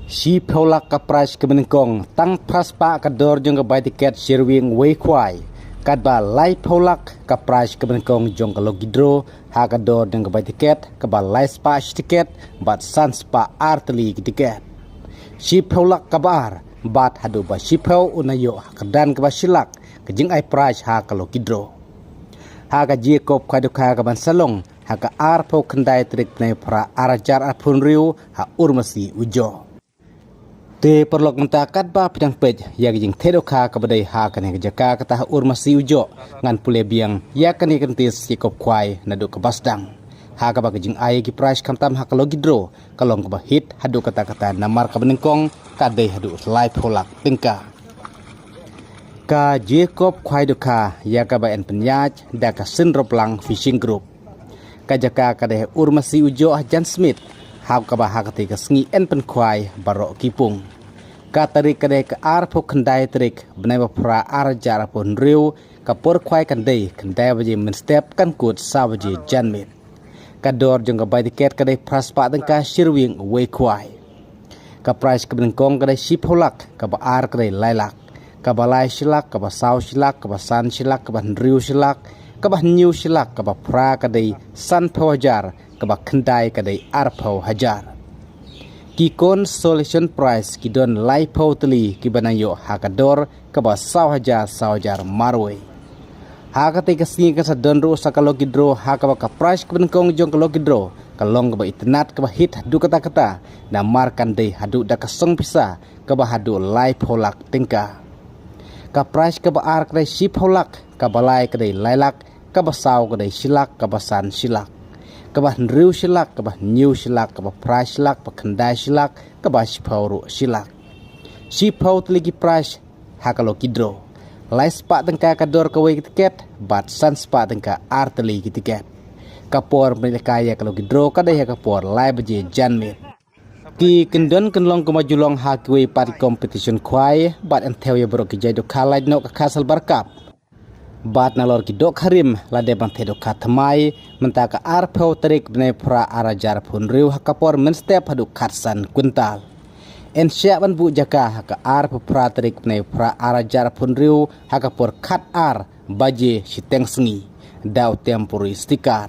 Si Paulak ka price ke menengkong tang praspa ka dor jong ka buy tiket sirwing way kwai kad ba lai Paulak ka price ke menengkong jong ka logidro ha ka dor jong ka buy tiket ka ba lai spa tiket bat san spa artli tiket si Paulak ka bar bat hadu ba si Pau unayo ka dan ka ba silak ka jing ai price ha ka logidro ha ka Jacob ka duka ka ban salong ha ka ar pau kendai trik nei pra arajar apun riu ha urmasi ujo te perlok mentakat ba pidang pej ya jing tedoka ka badai ha kan ke jaka kata urmasi ujo ngan pule biang ya kan ikentis Jacob kwai nadu ke basdang ha ka ba jing ai ki price kam tam ha ka logidro kalong ka ba hit hadu kata namar ka benengkong ka dei hadu live holak tingka ka Jacob kwai duka ya ka ba en penyaj da ka sinroplang fishing group ka jaka ka dei urmasi ujo Jan Smith ha ka ba ha ka te ka sngi en pen kwai barok kipung ka tarik ka dei ka ar pho khandai tarik benai ba pra ar jar pon riu ka por kwai kan dei baje men step kan kut sa baje janmit ka dor jong ka bai tiket ka dei praspa deng ka sirwing we kwai ka price ka benengkong ka dei sipholak ka ba ar ka dei lailak ka ba lai silak ka ba sau silak ka ba san silak ka ba riu silak ka ba new silak ka ba pra ka dei san pho hajar ka ba khandai ka dei ar pho hajar ki kon solution price ki don lai pho tli ki banayo hakador ka ba sau hajar marwe ha ka te ka singi ka sa don ro sa ka logidro ha ka ba ka price ka benengkong jong ka logidro ka long ka ba itnat ka ba hit hadu kata na markan dei hadu da ka song pisa ka ba hadu lai pho lak tingka ka price ka ba ar ka dei si pho lak ka ba lai ka dei lailak ka ba sau ka dei silak ka ba san silak ka ba riu silak ka ba new silak ka ba price silak pa khandai silak ka ba sipau silak sipau tligi price ha ka logidro lai spa tengka ka dor ka we tiket bat san spa tengka ar tli tiket ka por melekaya ka logidro ka dei ka por lai baje janmit ki kendon kenlong ka majulong ha ki we pat competition kwai bat entel ya bro ki jai do khalai no ka kasal barkap bat nalor ki dok harim la de ban thedo khatmai menta ka ar pho tarik bne pra arajar phun riu hakapor men step hadu khatsan kuntal en sya ban bu jaka haka ar pho pra tarik bne pra arajar phun riu hakapor khat ar baje siteng sngi daw temporary sticker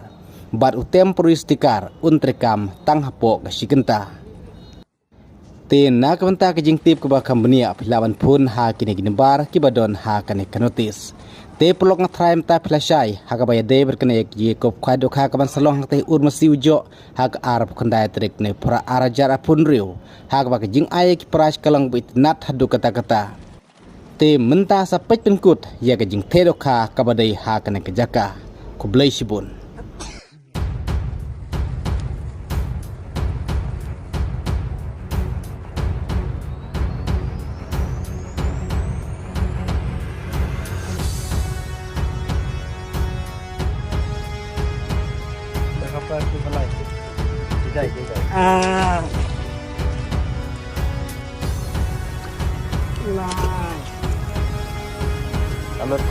bat u temporary sticker untrekam tang hapo ka sikenta na kementa ke jing tip ke ba company apilawan pun ha kini bar ki badon ha kane kanotis te pelok ngatraim ta flashai ha ka baya de berkene ye kop khado kha ka ban salong te urmasi ujo ha ka arab khandai trik ne pra arajar apun riu ha ka ba ke jing ai ki price kalang bit nat hadu kata te menta sa pech penkut ya ke jing te do kha ka badai ha kane ke jaka ku blai sibun Alot.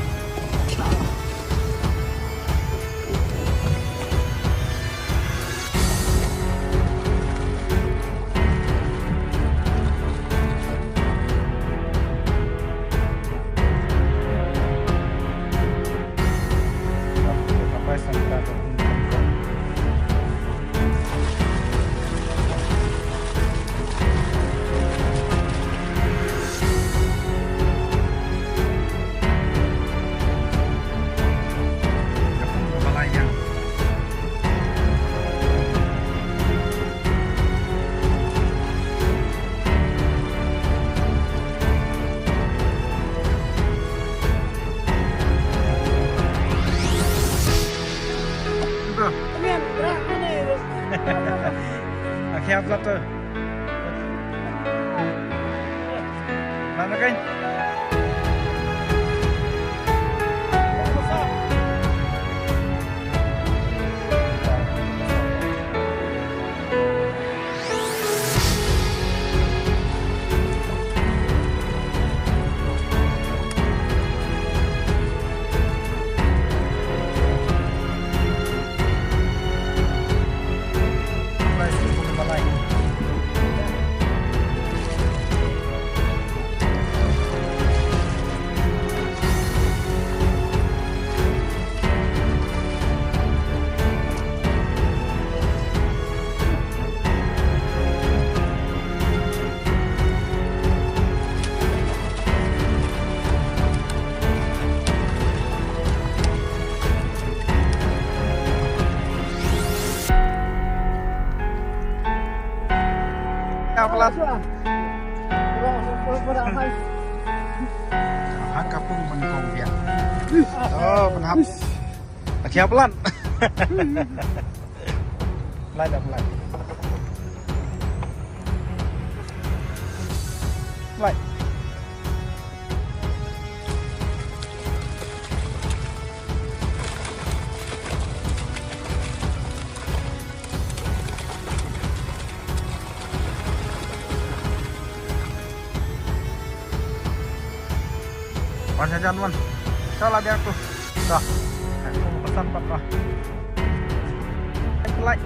Sampai sampai Akhirnya apa tuh? Mana kan? pelan. Kapung bengkong dia. Oh, penahap. Lagi pelan. Pelan dah pelan. Pelan. Wan jajan wan, kau lah biar aku. Dah, aku mau pesan papa. Like.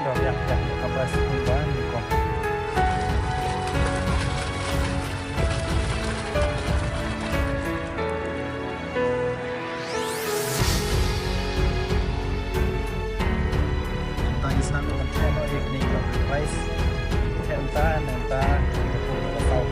Yang apa sih perubahan di kok? Entah isnan macam mana dia kini kalau price, entah 30 tahun.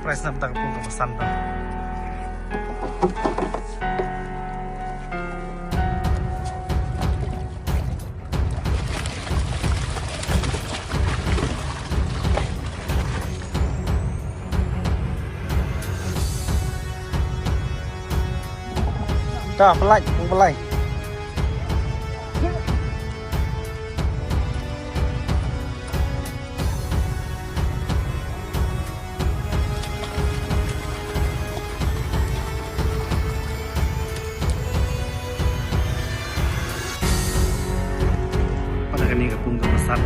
Price na betang pun kepesan dah. Dah, pelai. Ini kapung kepesan.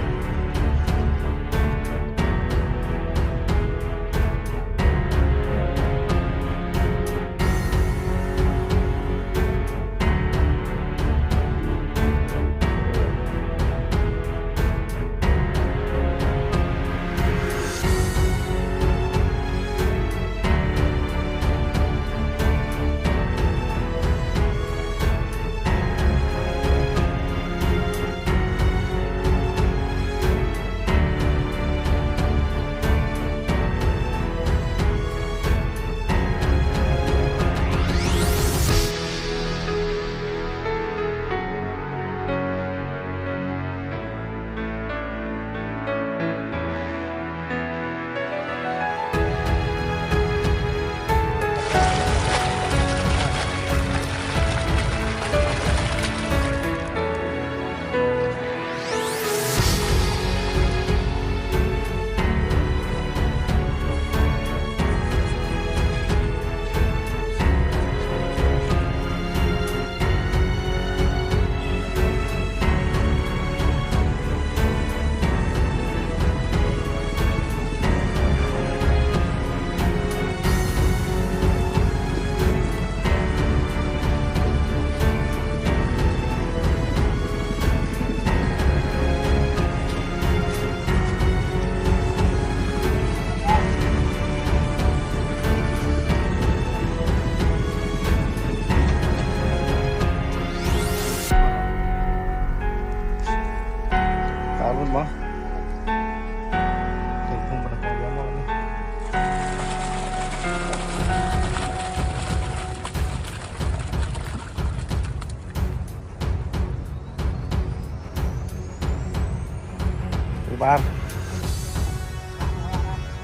Bar.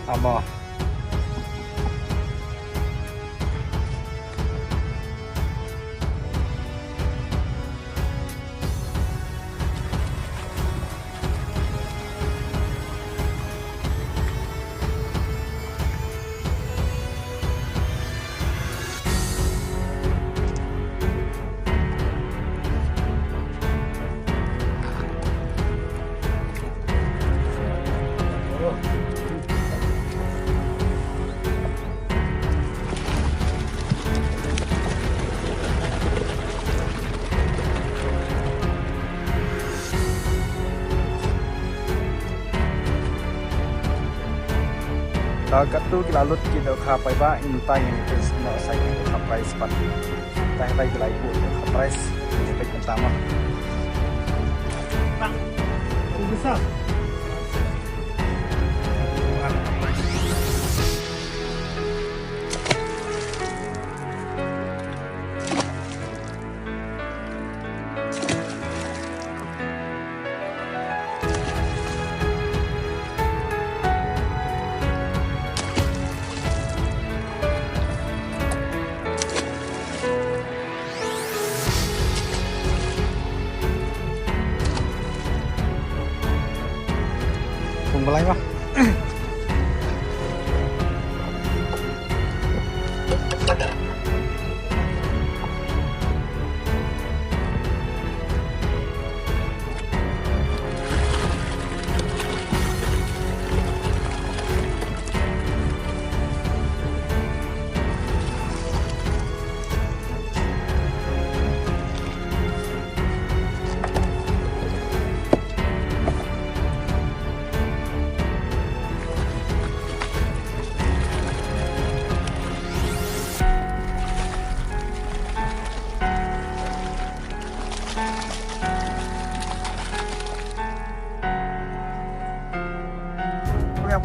Amo. Kat tu kita lut kita kapai ba intai yang itu no sai kita kapai sepat tai tai kita ibu kapai kita pertama bang besar mulai mah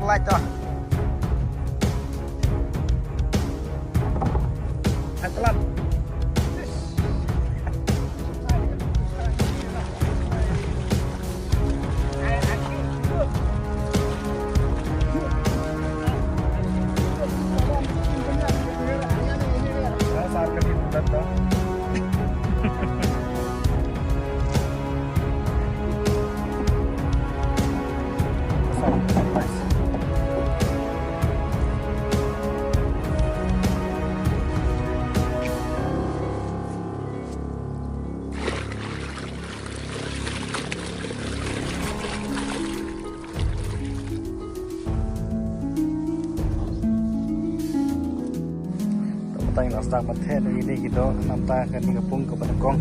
like to. Telat. Tay nasta mathe ni gitu namta kan ni kapung ke Banakong.